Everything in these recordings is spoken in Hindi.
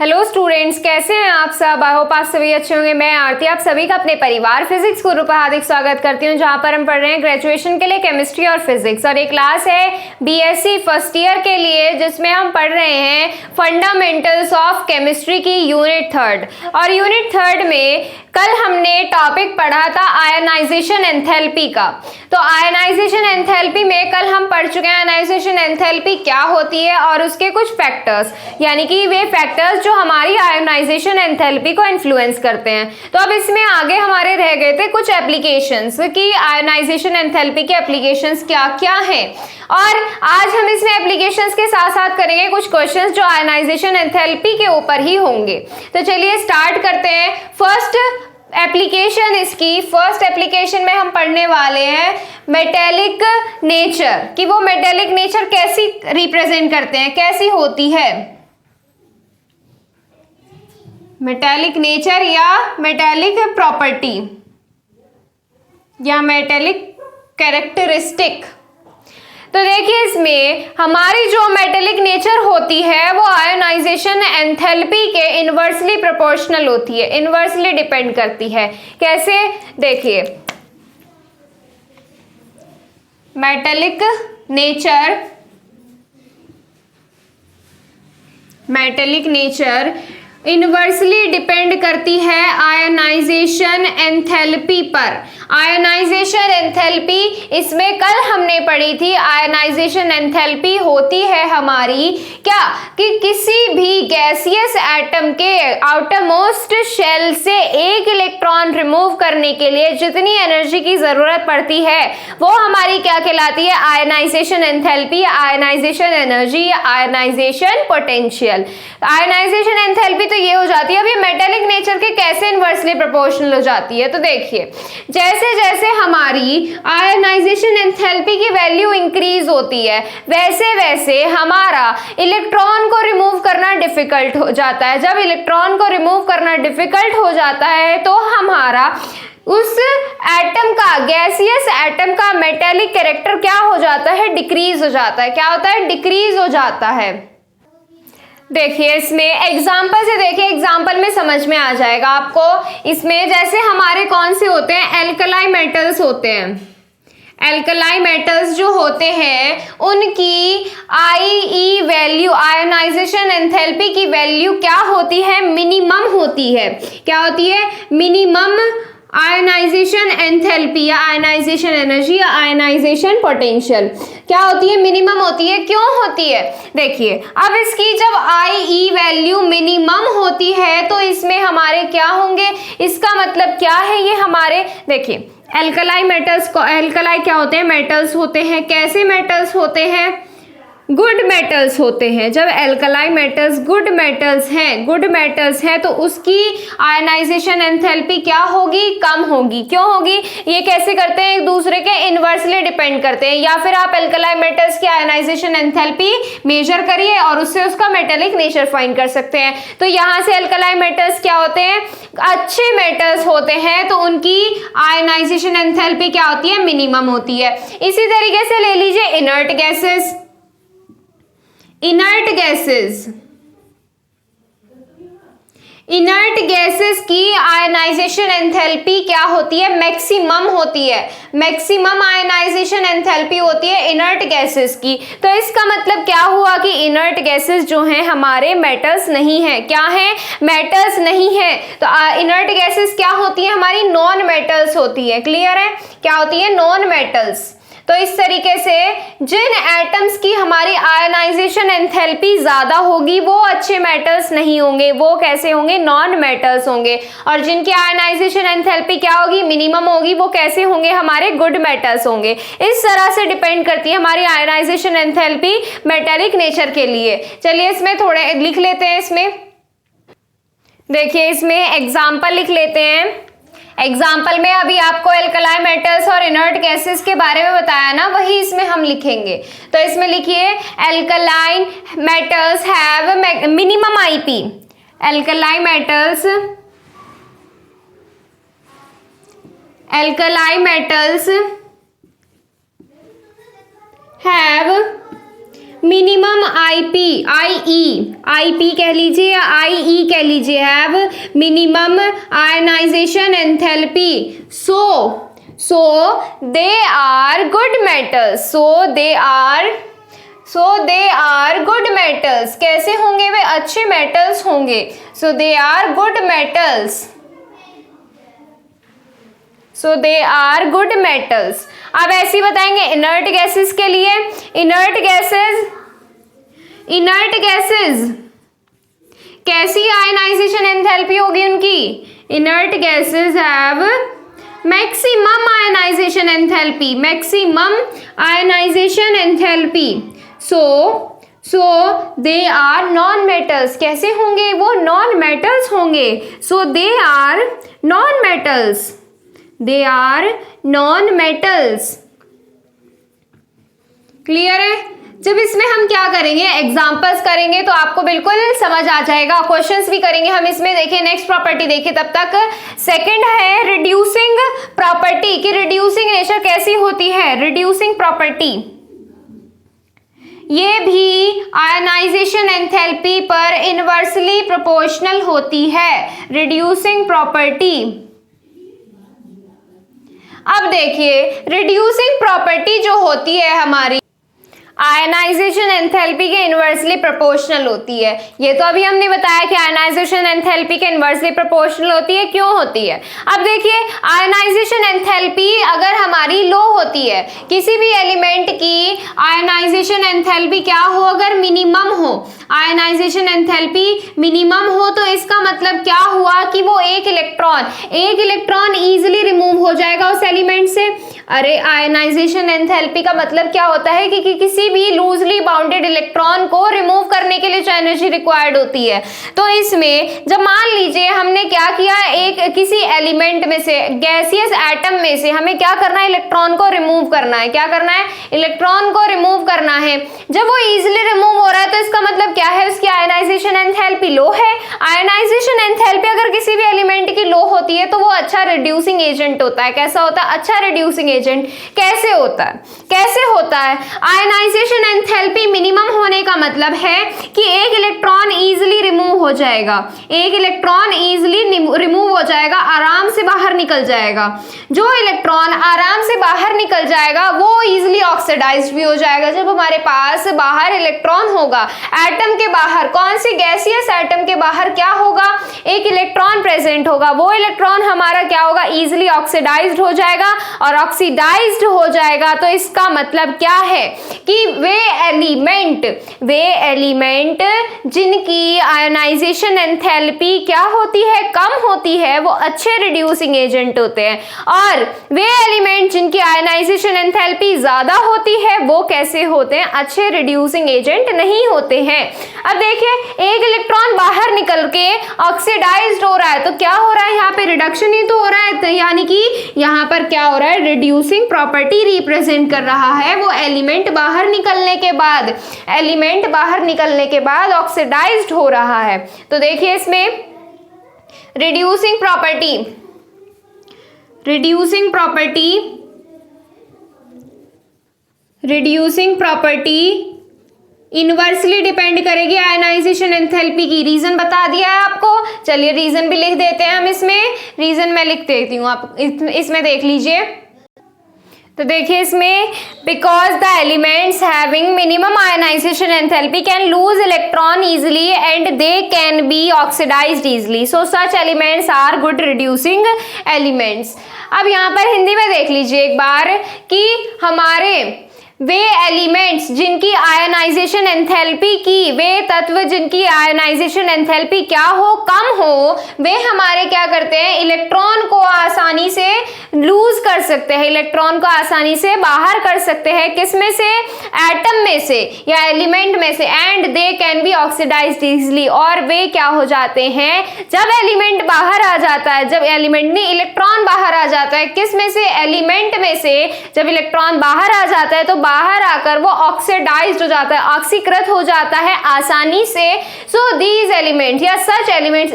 हेलो स्टूडेंट्स, कैसे हैं आप सब। आई होप आप सभी अच्छे होंगे। मैं आरती आप सभी का अपने परिवार फिजिक्स गुरु पर हार्दिक स्वागत करती हूं, जहां पर हम पढ़ रहे हैं ग्रेजुएशन के लिए केमिस्ट्री और फिजिक्स। और एक क्लास है बीएससी फर्स्ट ईयर के लिए, जिसमें हम पढ़ रहे हैं फंडामेंटल्स ऑफ केमिस्ट्री की यूनिट 3। और यूनिट 3 में कल हमने टॉपिक पढ़ा था आयनाइजेशन एंथैल्पी का। तो आयनाइजेशन एंथैल्पी में कल हम पढ़ चुके हैं आयनाइजेशन एंथैल्पी क्या होती है और उसके कुछ फैक्टर्स, यानी कि वे फैक्टर्स जो हमारी आयनाइजेशन एंथैल्पी को इन्फ्लुएंस करते हैं। तो अब इसमें आगे हमारे रह गए थे कुछ एप्लीकेशंस कि आयनाइजेशन एंथैल्पी के एप्लीकेशंस क्या क्या हैं। और आज हम इसमें एप्लीकेशंस के साथ साथ करेंगे कुछ क्वेश्चंस जो आयनाइजेशन एंथैल्पी के ऊपर ही होंगे। तो चलिए स्टार्ट करते हैं। फर्स्ट एप्लीकेशन में हम पढ़ने वाले हैं मेटेलिक नेचर, कि वो मेटेलिक नेचर कैसी रिप्रेजेंट करते हैं, कैसी होती है मेटेलिक नेचर या मेटेलिक प्रॉपर्टी या मेटेलिक कैरेक्टरिस्टिक। तो देखिए, इसमें हमारी जो मेटेलिक नेचर होती है वो आयोनाइजेशन एंथैल्पी के इनवर्सली प्रोपोर्शनल होती है, इनवर्सली डिपेंड करती है। कैसे, देखिए मेटेलिक नेचर इनवर्सली डिपेंड करती है आयोनाइजेशन एंथैल्पी पर। आयोनाइजेशन एंथैल्पी, इसमें कल हमने पढ़ी थी आयोनाइजेशन एंथैल्पी होती है हमारी क्या, कि किसी भी गैसियस एटम के आउटर मोस्ट शेल से एक इलेक्ट्रॉन रिमूव करने के लिए जितनी एनर्जी की जरूरत पड़ती है वो हमारी क्या कहलाती है, ionisation enthalpy, ionisation energy, ionisation potential. Ionisation enthalpy तो ये हो जाती है। अब ये मेटेलिक नेचर के कैसे इनवर्सली प्रोपोर्शनल हो जाती है, तो देखिए जैसे जैसे हमारी आयोनाइजेशन एंथैल्पी की वैल्यू इंक्रीज होती है वैसे वैसे हमारा इलेक्ट्रॉन को रिमूव करना डिफिकल्ट हो जाता है। जब इलेक्ट्रॉन को रिमूव करना डिफिकल्ट हो जाता है तो हमारा उस एटम का, गैसियस एटम का मेटेलिक कैरेक्टर क्या हो जाता है, डिक्रीज हो जाता है। क्या होता है, डिक्रीज हो जाता है। देखिए इसमें एग्जाम्पल से देखिए, एग्जाम्पल में समझ में आ जाएगा आपको। इसमें जैसे हमारे कौन से होते हैं, एल्कलाई मेटल्स होते हैं। एल्कलाई मेटल्स जो होते हैं उनकी आईई वैल्यू, आयोनाइजेशन एंथैल्पी की वैल्यू क्या होती है, मिनिमम होती है। क्या होती है, मिनिमम आयोनाइजेशन एंथैल्पी या आयोनाइजेशन एनर्जी या आयोनाइजेशन पोटेंशियल क्या होती है, मिनिमम होती है। क्यों होती है, देखिए अब इसकी जब आईई वैल्यू मिनिमम होती है तो इसमें हमारे क्या होंगे, इसका मतलब क्या है, ये हमारे देखिए एल्कलाई मेटल्स को, एल्कलाई क्या होते हैं, मेटल्स होते हैं। कैसे मेटल्स होते हैं, गुड मेटल्स होते हैं। जब एल्कलाई मेटल्स गुड मेटल्स हैं तो उसकी आयनाइजेशन एंथैल्पी क्या होगी, कम होगी। क्यों होगी, ये कैसे करते हैं, एक दूसरे के इनवर्सली डिपेंड करते हैं। या फिर आप एल्कलाई मेटल्स की आयनाइजेशन एंथैल्पी मेजर करिए और उससे उसका मेटेलिक नेचर फाइंड कर सकते हैं। तो यहाँ से एल्कलाई मेटल्स क्या होते हैं, अच्छे मेटल्स होते हैं, तो उनकी आयनाइजेशन एंथैल्पी क्या होती है, मिनिमम होती है। इसी तरीके से ले लीजिए इनर्ट गैसेस। इनर्ट गैसेस की आयनाइजेशन एंथैल्पी क्या होती है, मैक्सिमम होती है। मैक्सिमम आयनाइजेशन एंथैल्पी होती है इनर्ट गैसेस की। तो इसका मतलब क्या हुआ कि इनर्ट गैसेस जो हैं हमारे मेटल्स नहीं है। क्या है, मेटल्स नहीं है। तो इनर्ट गैसेस क्या होती है, हमारी नॉन मेटल्स होती है। क्लियर है, क्या होती है, नॉन मेटल्स। तो इस तरीके से जिन एटम्स की हमारी आयनाइजेशन एंथैल्पी ज्यादा होगी वो अच्छे मेटल्स नहीं होंगे, वो कैसे होंगे, नॉन मेटल्स होंगे। और जिनकी आयनाइजेशन एंथैल्पी क्या होगी, मिनिमम होगी, वो कैसे होंगे, हमारे गुड मेटल्स होंगे। इस तरह से डिपेंड करती है हमारी आयनाइजेशन एंथैल्पी मेटेलिक नेचर के लिए। चलिए इसमें थोड़े लिख लेते हैं। इसमें देखिए, इसमें एग्जाम्पल लिख लेते हैं। एग्जाम्पल में अभी आपको एल्कलाई मेटल्स और इनर्ट गैसेस के बारे में बताया ना, वही इसमें हम लिखेंगे। तो इसमें लिखिए alkaline metals have minimum IP. Alkali metals have minimum IP कह लीजिए या आईई कह लीजिए, have minimum ionisation enthalpy, so they are good metals, so they are good metals. कैसे होंगे वे? अच्छे मेटल्स होंगे। So they are good metals, so they are good metals. अब ऐसे ही बताएंगे इनर्ट गैसेस के लिए। इनर्ट गैसेस कैसी आयनाइजेशन एंथैल्पी होगी उनकी? Inert gases have maximum ionisation enthalpy, maximum ionisation enthalpy. So they are non metals. कैसे होंगे? वो नॉन मेटल्स होंगे। So they are non metals, they are non metals. Clear है? जब इसमें हम क्या करेंगे, एग्जांपल्स करेंगे तो आपको बिल्कुल समझ आ जाएगा। क्वेश्चंस भी करेंगे हम इसमें। देखिए नेक्स्ट प्रॉपर्टी देखिए तब तक। सेकंड है रिड्यूसिंग प्रॉपर्टी, कि रिड्यूसिंग नेचर कैसी होती है। रिड्यूसिंग प्रॉपर्टी ये भी आयनाइजेशन एंथैल्पी पर इनवर्सली प्रोपोर्शनल होती है। रिड्यूसिंग प्रॉपर्टी, अब देखिए रिड्यूसिंग प्रॉपर्टी जो होती है हमारी आयनाइजेशन एंथैल्पी के इनवर्सली प्रोपोर्शनल होती है। ये तो अभी हमने बताया कि आयनाइजेशन एंथैल्पी के इनवर्सली प्रोपोर्शनल होती है। क्यों होती है? अब देखिए आयनाइजेशन एंथैल्पी अगर हमारी लो होती है, किसी भी एलिमेंट की आयनाइजेशन एंथैल्पी क्या हो, अगर मिनिमम हो, आयनाइजेशन एंथैल्पी मिनिमम हो, तो इसका मतलब क्या हुआ कि वो एक इलेक्ट्रॉन इजीली रिमूव हो जाएगा उस एलिमेंट से। अरे आयनाइजेशन एंथैल्पी का मतलब क्या होता है कि किसी भी लूजली बाउंडेड इलेक्ट्रॉन को रिमूव करने के लिए जो एनर्जी रिक्वायर्ड होती है। तो इसमें जब मान लीजिए हमने क्या किया, एक किसी एलिमेंट में से, गैसियस एटम में से हमें क्या करना है, इलेक्ट्रॉन को रिमूव करना है। क्या करना है? इलेक्ट्रॉन को रिमूव करना है। जब वो इजीली रिमूव हो रहा है तो इसका मतलब क्या है, उसकी आयनाइजेशन एंथैल्पी लो है। आयनाइजेशन एंथैल्पी अगर किसी भी एलिमेंट की लो होती है तो वो अच्छा रिड्यूसिंग एजेंट होता है। कैसा होता है? अच्छा रिड्यूसिंग एजेंट। कैसे होता है? आयनाइजेशन एंथैल्पी मिनिमम होने का मतलब है कि एक इलेक्ट्रॉन इजीली रिमूव हो जाएगा, एक इलेक्ट्रॉन इजीली रिमूव हो जाएगा, आराम से बाहर निकल जाएगा। जो इलेक्ट्रॉन आराम से बाहर निकल जाएगा वो इजीली ऑक्सीडाइज्ड भी हो जाएगा। जब हमारे पास बाहर इलेक्ट्रॉन होगा, एटम के बाहर, कौन सी गैसियस एटम के बाहर क्या होगा, एक इलेक्ट्रॉन प्रेजेंट होगा, वो इलेक्ट्रॉन हमारा क्या होगा, इजीली ऑक्सीडाइज्ड हो जाएगा। और ऑक्सीडाइज्ड हो जाएगा तो इसका मतलब क्या है कि वे एलिमेंट जिनकी आयनाइजेशन एंथैल्पी क्या होती है, कम होती है, वो अच्छे रिड्यूसिंग एजेंट होते हैं। और वे एलिमेंट जिनकी आयनाइजेशन एंथैल्पी ज्यादा होती है वो कैसे होते हैं, अच्छे रिड्यूसिंग एजेंट नहीं होते हैं। अब देखिए एक इलेक्ट्रॉन बाहर निकल के ऑक्सीडाइज्ड हो रहा है तो क्या हो रहा है, यहाँ पे रिडक्शन ही तो हो रहा है। तो यानी कि यहाँ पर क्या हो रहा है, रिड्यूसिंग प्रॉपर्टी रिप्रेजेंट कर रहा है। वो एलिमेंट बाहर निकलने के बाद ऑक्सीडाइज्ड हो रहा है। तो देखिए इसमें रिड्यूसिंग प्रॉपर्टी इनवर्सली डिपेंड करेगी आयनाइजेशन एंथैल्पी की। रीजन बता दिया है आपको। चलिए रीजन भी लिख देते हैं हम इसमें। रीजन मैं लिख देती हूँ, आप इसमें देख लीजिए। तो देखिए इसमें because the elements having minimum ionisation enthalpy can lose electron easily and they can be oxidised easily, so such elements are good reducing elements. अब यहाँ पर हिंदी में देख लीजिए एक बार कि हमारे वे एलिमेंट्स जिनकी आयनाइजेशन एंथैल्पी की, वे तत्व जिनकी आयनाइजेशन एंथैल्पी क्या हो, कम हो, वे हमारे क्या करते हैं, इलेक्ट्रॉन को आसानी से लूज कर सकते हैं, इलेक्ट्रॉन को आसानी से बाहर कर सकते हैं। किसमें से? एटम में से या एलिमेंट में से। And they can be oxidised easily, और वे क्या हो जाते हैं, जब एलिमेंट बाहर आ जाता है, जब एलिमेंट नहीं इलेक्ट्रॉन बाहर आ जाता है, किसमें से? एलिमेंट में से। जब इलेक्ट्रॉन बाहर आ जाता है तो बाहर आकर वो ऑक्सीडाइज्ड हो जाता है, ऑक्सीकृत हो जाता है आसानी से। सो दीज एलिमेंट या सच एलिमेंट्स,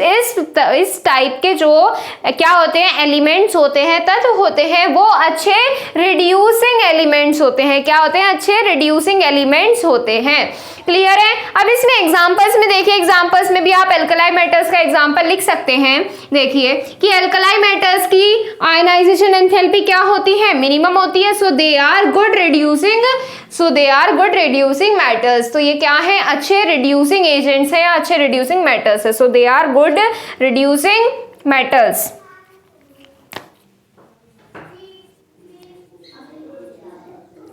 इस टाइप के जो क्या होते हैं एलिमेंट्स होते हैं, तत्व होते हैं, वो अच्छे रिड्यूसिंग एलिमेंट्स होते हैं। क्या होते हैं? अच्छे रिड्यूसिंग एलिमेंट्स होते हैं। क्लियर है? अब इसमें एग्जांपल्स में देखिए, एग्जांपल्स में भी आप एल्कलाई मेटल्स का एग्जांपल लिख सकते हैं। देखिए कि एल्कलाई मेटल्स की आयनाइजेशन एंथैल्पी क्या होती है? मिनिमम होती है। So they are good reducing metals. तो ये क्या है? अच्छे रिड्यूसिंग एजेंट्स है या अच्छे रिड्यूसिंग मेटल्स है। So they are good reducing metals.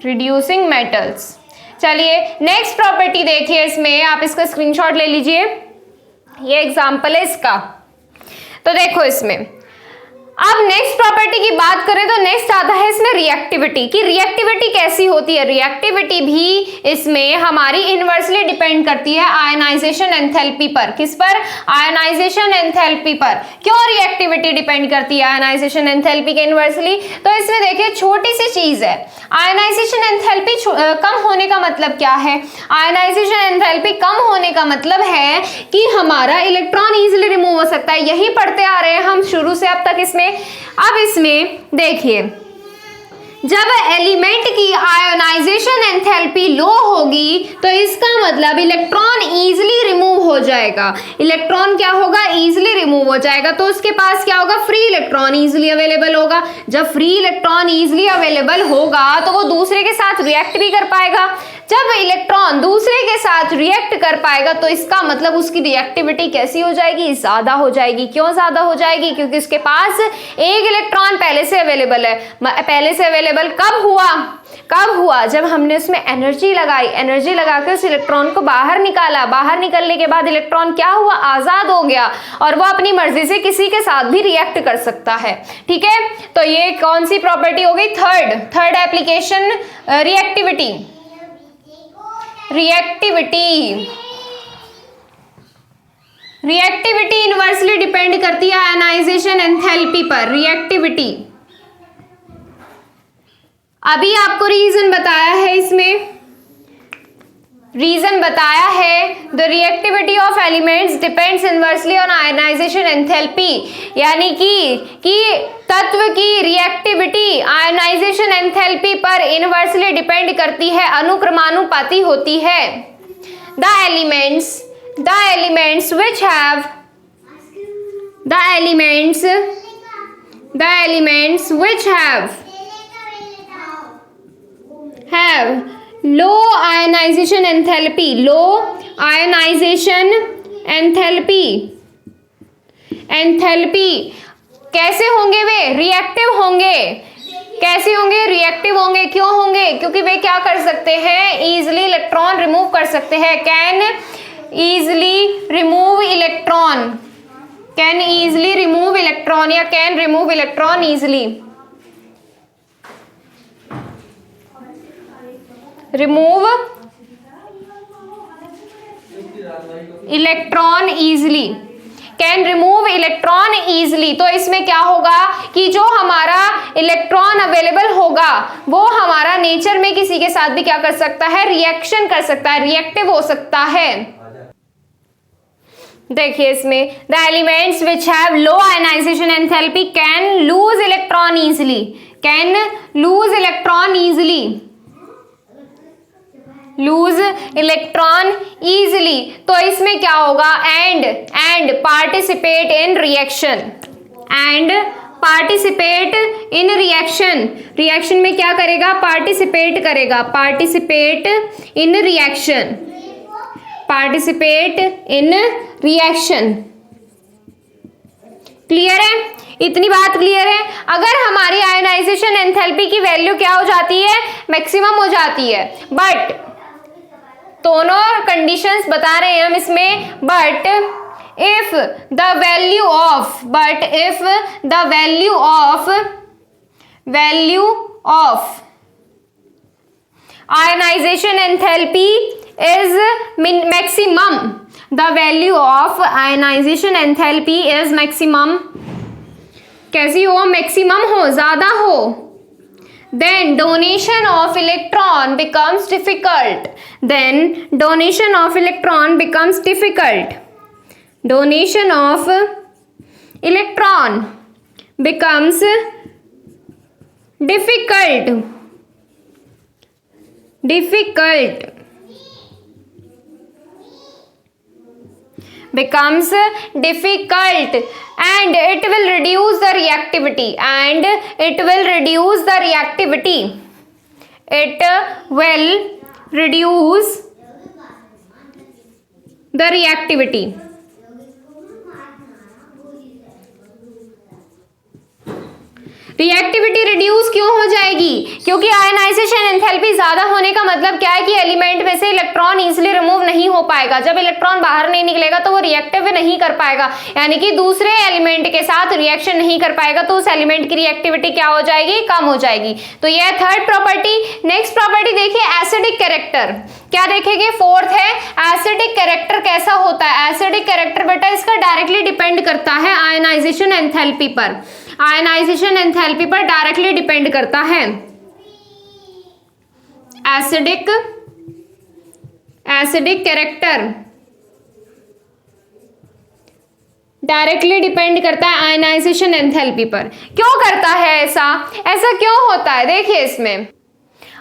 Reducing metals. चलिए नेक्स्ट प्रॉपर्टी देखिए, इसमें आप इसका स्क्रीनशॉट ले लीजिए, ये एग्जांपल है इसका। तो देखो इसमें अब नेक्स्ट प्रॉपर्टी की बात करें तो नेक्स्ट आता है इसमें रिएक्टिविटी की। रिएक्टिविटी कैसी होती है? रिएक्टिविटी भी इसमें हमारी इनवर्सली डिपेंड करती है आयनाइजेशन एंथैल्पी पर। किस पर? आयनाइजेशन एंथैल्पी पर। क्यों रिएक्टिविटी डिपेंड करती है आयनाइजेशन एंथैल्पी के इनवर्सली? तो इसमें देखिए छोटी सी चीज है, आयनाइजेशन एंथैल्पी कम होने का मतलब क्या है? आयनाइजेशन एंथैल्पी कम होने का मतलब है कि हमारा इलेक्ट्रॉन इजीली रिमूव हो सकता है। यही पढ़ते आ रहे हैं हम शुरू से अब तक इसमें। अब इसमें देखिए, जब एलिमेंट की आयोनाइजेशन एंथैल्पी लो होगी तो इसका मतलब इलेक्ट्रॉन इजीली रिमूव हो जाएगा। इलेक्ट्रॉन क्या होगा? इजीली रिमूव हो जाएगा। तो उसके पास क्या होगा? फ्री इलेक्ट्रॉन इजीली अवेलेबल होगा। जब फ्री इलेक्ट्रॉन इजीली अवेलेबल होगा तो वो दूसरे के साथ रिएक्ट भी कर पाएगा। जब इलेक्ट्रॉन दूसरे के साथ रिएक्ट कर पाएगा तो इसका मतलब उसकी रिएक्टिविटी कैसी हो जाएगी? ज्यादा हो जाएगी। क्यों ज्यादा हो जाएगी? क्योंकि उसके पास एक इलेक्ट्रॉन पहले से अवेलेबल है। पहले से अवेलेबल कब हुआ? जब हमने उसमें एनर्जी लगाई, एनर्जी लगाकर उस इलेक्ट्रॉन को बाहर निकाला। बाहर निकलने के बाद इलेक्ट्रॉन क्या हुआ? आजाद हो गया और वो अपनी मर्जी से किसी के साथ भी रिएक्ट कर सकता है। ठीक है, तो ये कौन सी प्रॉपर्टी हो गई? Third application reactivity. Reactivity inversely depend करती है आयनाइजेशन एंथैल्पी पर। रिएक्टिविटी अभी आपको रीजन बताया है, इसमें रीजन बताया है, the reactivity of elements depends inversely on ionisation enthalpy, यानी कि तत्व की रिएक्टिविटी आयनाइजेशन एंथैल्पी पर इनवर्सली डिपेंड करती है, अनुक्रमानुपाती होती है। The elements which have low ionization enthalpy कैसे होंगे? वे रिएक्टिव होंगे। कैसे होंगे? रिएक्टिव होंगे। क्यों होंगे? क्योंकि वे क्या कर सकते हैं? इजिली इलेक्ट्रॉन रिमूव कर सकते हैं। कैन इजिली रिमूव इलेक्ट्रॉन या can remove electron easily. Remove electron easily, can remove electron easily. तो इसमें क्या होगा कि जो हमारा इलेक्ट्रॉन अवेलेबल होगा वो हमारा नेचर में किसी के साथ भी क्या कर सकता है? रिएक्शन कर सकता है, रिएक्टिव हो सकता है। देखिए इसमें the elements which have low ionisation enthalpy can lose electron easily. तो इसमें क्या होगा? And participate in reaction. Reaction में क्या करेगा? Participate in reaction. क्लियर है? इतनी बात क्लियर है? अगर हमारी आयनाइजेशन एंथैल्पी की वैल्यू क्या हो जाती है? मैक्सिमम हो जाती है। बट दोनों कंडीशंस बता रहे हैं हम इसमें। But if the value of ionization enthalpy is maximum, the value of ionization enthalpy is maximum। कैसी हो? मैक्सिमम हो, ज्यादा हो, then donation of electron becomes difficult. Then donation of electron becomes difficult. Donation of electron becomes difficult. Becomes difficult, and it will reduce the reactivity. It will reduce the reactivity. Reactivity reduce क्यों हो जाएगी? क्योंकि आयनाइजेशन एंथैल्पी ज्यादा होने का मतलब क्या है कि एलिमेंट में से इलेक्ट्रॉन इजीली रिमूव नहीं हो पाएगा। जब इलेक्ट्रॉन बाहर नहीं निकलेगा तो वो रिएक्टिव नहीं कर पाएगा, यानी कि दूसरे एलिमेंट के साथ रिएक्शन नहीं कर पाएगा, तो उस एलिमेंट की रिएक्टिविटी क्या हो जाएगी? कम हो जाएगी। तो यह थर्ड प्रॉपर्टी। नेक्स्ट प्रॉपर्टी देखिए एसिडिक कैरेक्टर। क्या देखेंगे? फोर्थ है एसिडिक कैरेक्टर कैसा होता है। एसिडिक कैरेक्टर बेटा इसका डायरेक्टली डिपेंड करता है आयनाइजेशन एंथैल्पी पर। आयनाइजेशन एंथैल्पी पर डायरेक्टली डिपेंड करता है। एसिडिक कैरेक्टर डायरेक्टली डिपेंड करता है आयनाइजेशन एंथैल्पी पर। क्यों करता है ऐसा? ऐसा क्यों होता है? देखिए इसमें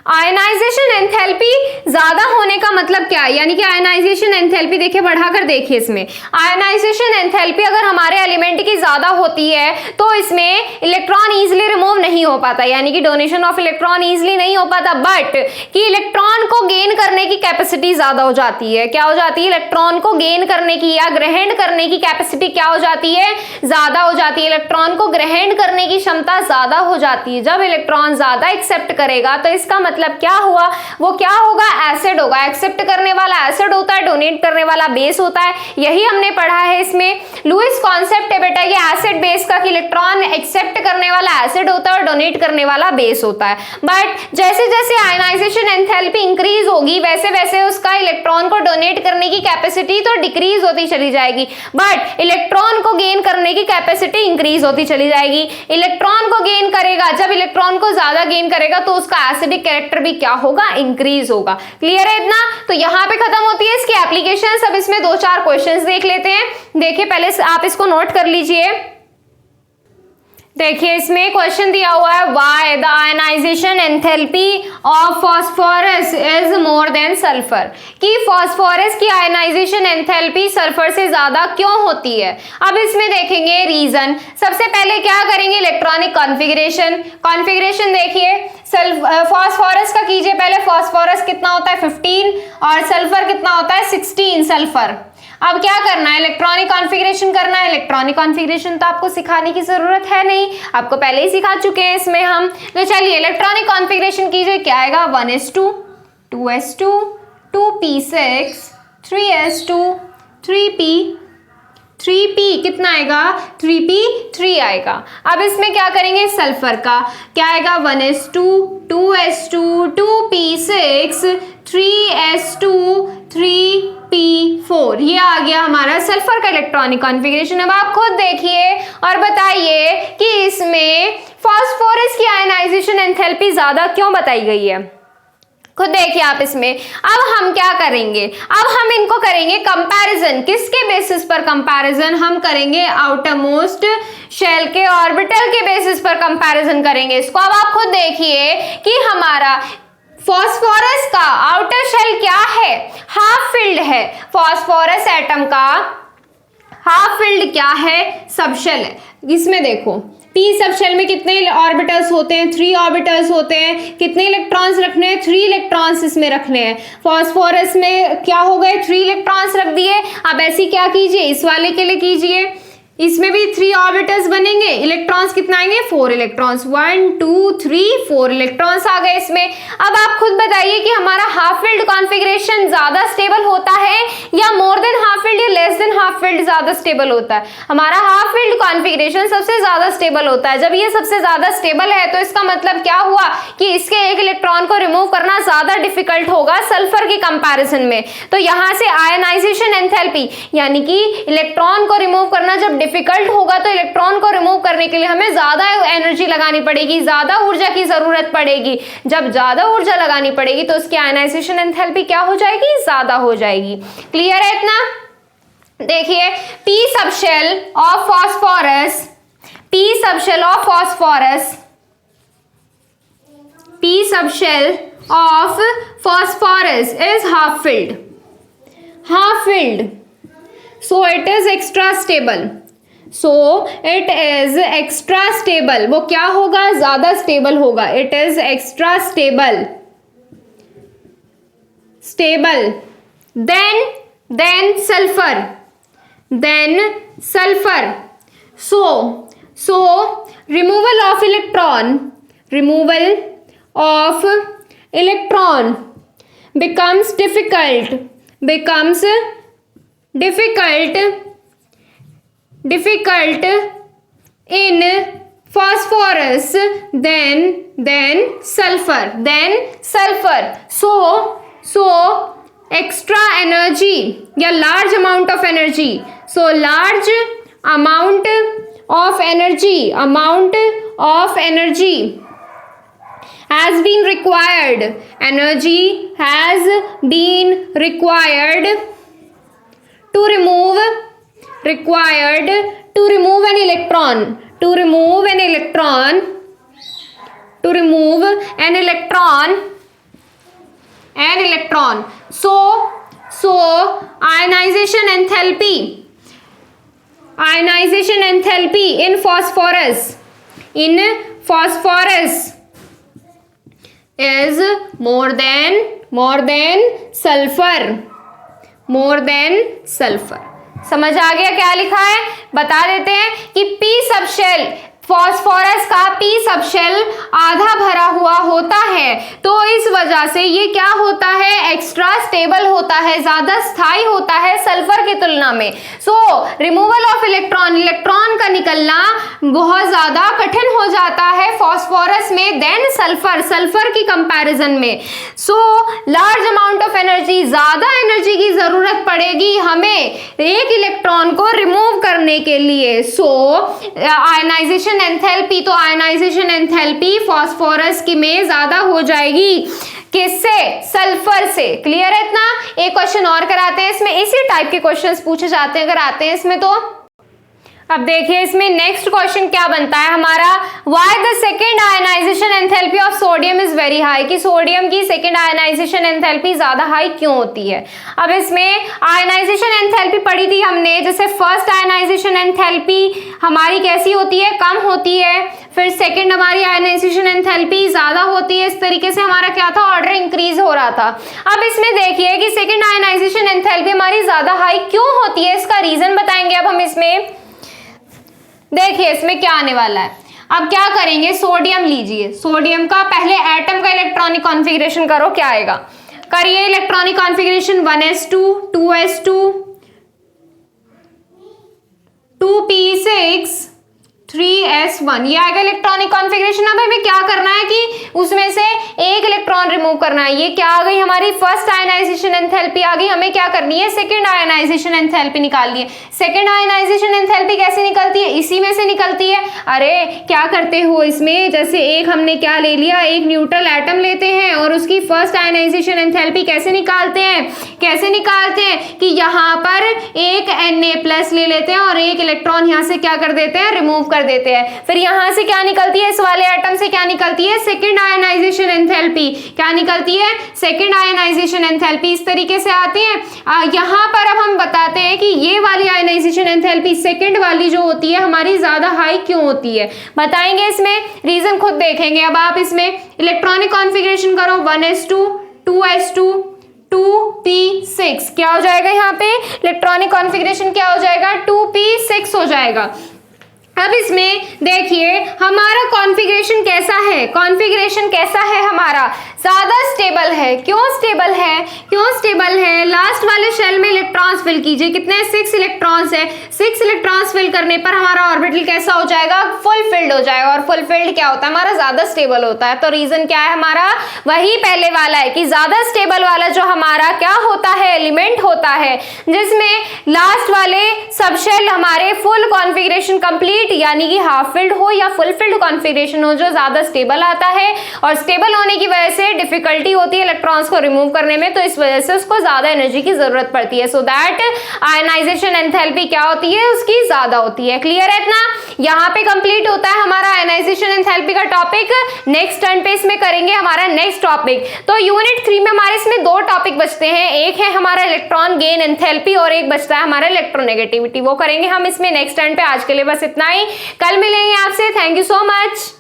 आयनाइजेशन एंथैल्पी ज्यादा होने का मतलब क्या है, यानी कि आयनाइजेशन एंथैल्पी देखिए बढ़ाकर देखिए इसमें आयनाइजेशन एंथैल्पी अगर हमारे एलिमेंट की ज्यादा होती है तो इसमें इलेक्ट्रॉन इजीली रिमूव नहीं हो पाता, यानी कि डोनेशन ऑफ इलेक्ट्रॉन इजीली नहीं हो पाता, बट कि इलेक्ट्रॉन को गेन करने की कैपेसिटी ज्यादा हो जाती है। क्या हो जाती है? इलेक्ट्रॉन को गेन करने की या ग्रहण करने की कैपेसिटी क्या हो जाती है? ज्यादा हो जाती है। इलेक्ट्रॉन को ग्रहण करने की क्षमता ज्यादा हो जाती है। जब इलेक्ट्रॉन ज्यादा एक्सेप्ट करेगा तो इसका मतलब क्या हुआ? वो क्या होगा? एसिड होगा। एक्सेप्ट करने वाला एसिड होता है, डोनेट करने वाला बेस होता है। यही हमने पढ़ा है इसमें। लुईस कॉन्सेप्ट है बेटा ये एसिड बेस का, कि इलेक्ट्रॉन एक्सेप्ट करने वाला एसिड होता है और डोनेट करने वाला बेस होता है। बट जैसे जैसे आयनाइजेशन एंथैल्पी इंक्रीज होगी वैसे वैसे उसका इलेक्ट्रॉन को डोनेट करने की कैपेसिटी तो डिक्रीज होती चली जाएगी, बट इलेक्ट्रॉन को गेन करने की कैपेसिटी इंक्रीज होती चली जाएगी। इलेक्ट्रॉन को गेन करेगा, जब इलेक्ट्रॉन को ज्यादा गेन करेगा तो उसका एसिडिक कैरेक्टर भी क्या होगा? इंक्रीज होगा। क्लियर है इतना? तो यहां पे खत्म होती है इसकी एप्लीकेशन। अब इसमें 2-4 क्वेश्चंस देख लेते हैं। देखिए पहले आप इसको नोट कर लीजिए। देखिए इसमें क्वेश्चन दिया हुआ है why the ionisation enthalpy of phosphorus is more than sulphur, कि फास्फोरस की आयनाइजेशन एंथैल्पी सल्फर से ज्यादा क्यों होती है। अब इसमें देखेंगे रीजन। सबसे पहले क्या करेंगे? इलेक्ट्रॉनिक कॉन्फ़िगरेशन देखिए। फास्फोरस का कीजिए पहले। फास्फोरस कितना होता है? 15 और सल्फर कितना होता है? 16 सल्फर। अब क्या करना है? इलेक्ट्रॉनिक कॉन्फ़िगरेशन करना है। इलेक्ट्रॉनिक कॉन्फ़िगरेशन तो आपको सिखाने की जरूरत है नहीं, आपको पहले ही सिखा चुके हैं इसमें हम। तो चलिए इलेक्ट्रॉनिक कॉन्फ़िगरेशन कीजिए। क्या आएगा? 1s2 2s2 2p6 3s2 3p 3p कितना आएगा? 3p3 आएगा। अब इसमें क्या करेंगे? सल्फर का क्या आएगा? 1s2 2s2 2p6 3s2 3p4। ये आ गया हमारा सल्फर का इलेक्ट्रॉनिक कॉन्फ़िगरेशन। अब आप खुद देखिए और बताइए कि इसमें फास्फोरस की आयनाइजेशन एंथैल्पी ज्यादा क्यों बताई गई है। खुद देखिए आप इसमें। अब हम क्या करेंगे? अब हम इनको करेंगे कंपैरिजन। किसके बेसिस पर कंपैरिजन? हम करेंगे आउटर मोस्ट शेल के ऑर्बिटल के बेसिस पर कंपैरिजन करेंगे इसको। अब आप खुद देखिए कि हमारा फास्फोरस का आउटर शेल क्या है? हाफ फिल्ड है। फास्फोरस एटम का हाफ फिल्ड क्या है? सबशेल है। इसमें देखो p सबशेल में कितने ऑर्बिटल्स होते हैं? 3 ऑर्बिटल्स होते हैं। कितने इलेक्ट्रॉन्स रखने हैं? 3 इलेक्ट्रॉन्स इसमें रखने हैं। फास्फोरस में क्या हो गए? 3 इलेक्ट्रॉन्स रख दिए। अब ऐसी क्या कीजिए? इस वाले के लिए कीजिए। इसमें भी 3 ऑर्बिटल्स बनेंगे। इलेक्ट्रॉन्स कितना आएंगे? 4 इलेक्ट्रॉन्स। 1 2 3 4 इलेक्ट्रॉन्स आ गए इसमें। अब आप खुद बताइए कि हमारा हाफ फिल्ड कॉन्फ़िगरेशन ज्यादा स्टेबल होता है या मोर देन हाफ फिल्ड या लेस देन हाफ फिल्ड ज्यादा स्टेबल होता है? हमारा हाफ फिल्ड कॉन्फ़िगरेशन सबसे ज्यादा स्टेबल होता है। जब ये सबसे ज्यादा स्टेबल है तो इसका मतलब क्या हुआ कि इसके एक इलेक्ट्रॉन को रिमूव करना ज्यादा डिफिकल्ट होगा सल्फर के कंपैरिजन में। तो यहां से आयनाइजेशन एंथैल्पी यानी कि इलेक्ट्रॉन को रिमूव करना जब डिफिकल्ट होगा तो इलेक्ट्रॉन को रिमूव करने के लिए हमें ज्यादा एनर्जी लगानी पड़ेगी, ज्यादा ऊर्जा की जरूरत पड़ेगी। जब ज्यादा ऊर्जा लगानी पड़ेगी तो उसकी आयनाइजेशन एंथैल्पी क्या हो जाएगी, ज्यादा हो जाएगी। क्लियर है इतना? देखिए P subshell of phosphorus, P subshell of phosphorus, P subshell of phosphorus is half filled, half filled, so it is extra stable, so it is extra stable, वो क्या होगा, ज्यादा स्टेबल होगा, it is extra stable, stable, then sulfur, then sulfur, so removal of electron, removal of electron becomes difficult, becomes difficult in phosphorus then sulfur, so extra energy या large amount of energy, so large amount of energy has been required, energy has been required to remove an electron, to remove an electron, so ionization enthalpy in phosphorus is more than sulfur, समझ आ गया क्या लिखा है? बता देते हैं कि P सबशेल फॉस्फोरस का P सबशेल आधा भरा हुआ होता है, तो इस वजह से ये क्या होता है, एक्स्ट्रा स्टेबल होता है, ज्यादा स्थायी होता है सल्फर की तुलना में। सो रिमूवल ऑफ इलेक्ट्रॉन का निकलना बहुत ज्यादा कठिन हो जाता है फॉस्फोरस में देन सल्फर की कंपैरिजन में। So large amount of energy, ज्यादा एनर्जी की जरूरत पड़ेगी हमें एक इलेक्ट्रॉन को रिमूव करने के लिए। सो आयनाइजेशन एंथैल्पी, तो आयनाइजेशन एंथैल्पी फॉस्फोरस की में ज्यादा हो जाएगी, किससे, सल्फर से। क्लियर है इतना? एक क्वेश्चन और कराते हैं, इसमें इसी टाइप के क्वेश्चंस पूछे जाते हैं, अगर आते हैं इसमें तो। अब देखिए इसमें नेक्स्ट क्वेश्चन क्या बनता है हमारा, why the second ionisation enthalpy of sodium is very high, कि सोडियम की सेकेंड आयनाइजेशन एंथैल्पी ज्यादा हाई क्यों होती है। अब इसमें आयनाइजेशन एंथैल्पी पढ़ी थी हमने, जैसे फर्स्ट आयनाइजेशन एंथैल्पी हमारी कैसी होती है, कम होती है, फिर सेकेंड हमारी आयनाइजेशन एंथैल्पी ज्यादा होती है, इस तरीके से हमारा क्या था, ऑर्डर इंक्रीज हो रहा था। अब इसमें देखिए कि सेकेंड आयनाइजेशन एंथैल्पी हमारी ज्यादा हाई क्यों होती है, इसका रीजन बताएंगे अब हम इसमें। देखिए इसमें क्या आने वाला है, अब क्या करेंगे, सोडियम लीजिए, सोडियम का पहले एटम का इलेक्ट्रॉनिक कॉन्फ़िगरेशन करो, क्या आएगा, करिए electronic configuration 1s2 2s2 2p6 3s1, ये आएगा इलेक्ट्रॉनिक कॉन्फ़िगरेशन। अब हमें क्या करना है कि उसमें से एक इलेक्ट्रॉन रिमूव करना है। ये क्या आ गई हमारी फर्स्ट आयनाइजेशन एंथैल्पी आ गई, हमें क्या करनी है, सेकंड आयनाइजेशन एंथैल्पी निकालनी है। सेकंड आयनाइजेशन एंथैल्पी कैसे निकलती है, इसी में से निकलती है। अरे क्या करते हो इसमें, जैसे एक हमने क्या ले लिया, एक न्यूट्रल एटम लेते हैं और उसकी फर्स्ट आयनाइजेशन एंथैल्पी कैसे निकालते हैं, कि यहाँ पर एक Na+ ले लेते हैं और एक इलेक्ट्रॉन यहाँ से क्या कर देते हैं, रिमूव कर देते हैं। फिर यहाँ से क्या निकलती है, इस वाले एटम से क्या निकलती है, सेकंड आयनाइजेशन एंथैल्पी, क्या निकलती है, सेकंड आयनाइजेशन एंथैल्पी, इस तरीके से आती है। यहाँ पर अब हम बताते हैं कि ये वाली आयनाइजेशन एंथैल्पी सेकंड वाली जो होती है हमारी ज्यादा हाई क्यों होती है, बताएंगे, इसमें रीजन खुद देखेंगे। अब आप इसमें इलेक्ट्रॉनिक कॉन्फ़िगरेशन करो 1s2 2s2 2p6, क्या हो जाएगा यहाँ पे इलेक्ट्रॉनिक कॉन्फ़िगरेशन क्या हो जाएगा, 2p6 हो जाएगा। अब इसमें देखिए हमारा कॉन्फ़िगरेशन कैसा है, कॉन्फ़िगरेशन कैसा है हमारा, ज्यादा स्टेबल है। क्यों स्टेबल है, क्यों स्टेबल है? लास्ट वाले शेल में इलेक्ट्रॉन्स फिल कीजिए, कितने 6 इलेक्ट्रॉन्स है। 6 इलेक्ट्रॉन्स फिल करने पर हमारा ऑर्बिटल कैसा हो जाएगा, फुल फिल्ड हो जाएगा। और फुल फिल्ड क्या होता है, हमारा ज्यादा स्टेबल होता है। तो रीजन क्या है हमारा, वही पहले वाला है कि ज्यादा स्टेबल वाला जो हमारा क्या होता है, एलिमेंट होता है, जिसमें लास्ट वाले सब शेल हमारे फुल कॉन्फ़िगरेशन कंप्लीट यानी कि हाफ फिल्ड हो या फुल फिल्ड कॉन्फ़िगरेशन हो, जो ज्यादा स्टेबल आता है। और स्टेबल होने की वजह से डिफिकल्टी होती है इलेक्ट्रॉन्स को रिमूव करने में, तो इस वजह से उसको ज्यादा एनर्जी की जरूरत पड़ती है। सो दैट आयनाइजेशन एंथैल्पी क्या होती है, उसकी ज्यादा होती है। क्लियर है इतना? यहाँ पे कंप्लीट होता है हमारा आयनाइजेशन एंथैल्पी का टॉपिक। नेक्स्ट टर्न पे इसमें करेंगे हमारा नेक्स्ट टॉपिक। तो यूनिट 3 में हमारे इसमें 2 टॉपिक बचते हैं, एक है हमारा इलेक्ट्रॉन गेन एंथैल्पी और एक बचता है हमारा इलेक्ट्रोनेगेटिविटी। वो करेंगे हम इसमें नेक्स्ट टर्न पे। आज के लिए बस इतना ही, कल मिलेंगे आपसे। Thank you so much.